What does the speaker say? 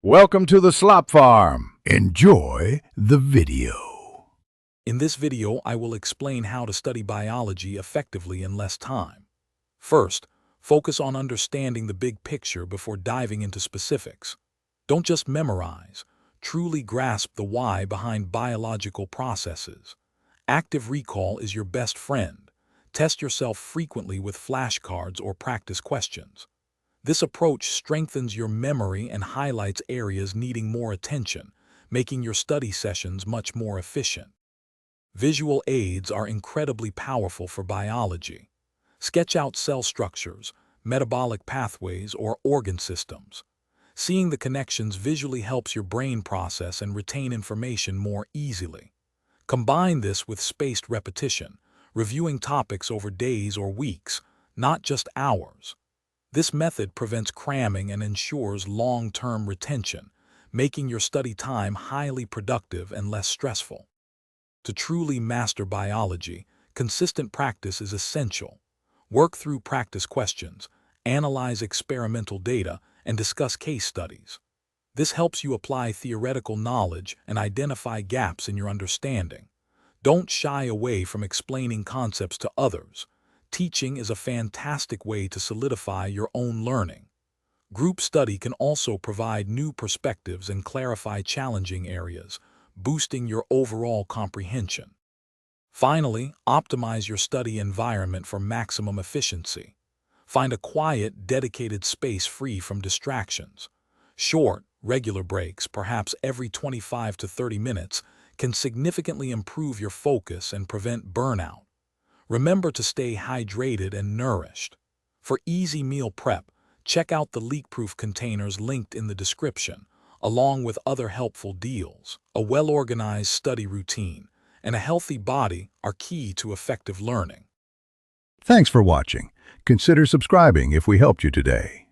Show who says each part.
Speaker 1: Welcome to the Slop Farm. Enjoy the video.
Speaker 2: In this video, I will explain how to study biology effectively in less time. First, focus on understanding the big picture before diving into specifics. Don't just memorize, truly grasp the why behind biological processes. Active recall is your best friend. Test yourself frequently with flashcards or practice questions. This approach strengthens your memory and highlights areas needing more attention, making your study sessions much more efficient. Visual aids are incredibly powerful for biology. Sketch out cell structures, metabolic pathways, or organ systems. Seeing the connections visually helps your brain process and retain information more easily. Combine this with spaced repetition, reviewing topics over days or weeks, not just hours. This method prevents cramming and ensures long-term retention, making your study time highly productive and less stressful. To truly master biology, consistent practice is essential. Work through practice questions, analyze experimental data, and discuss case studies. This helps you apply theoretical knowledge and identify gaps in your understanding. Don't shy away from explaining concepts to others. Teaching is a fantastic way to solidify your own learning. Group study can also provide new perspectives and clarify challenging areas, boosting your overall comprehension. Finally, optimize your study environment for maximum efficiency. Find a quiet, dedicated space free from distractions. Short, regular breaks, perhaps every 25 to 30 minutes, can significantly improve your focus and prevent burnout. Remember to stay hydrated and nourished. For easy meal prep, check out the leak-proof containers linked in the description, along with other helpful deals. A well-organized study routine and a healthy body are key to effective learning.
Speaker 1: Thanks for watching. Consider subscribing if we helped you today.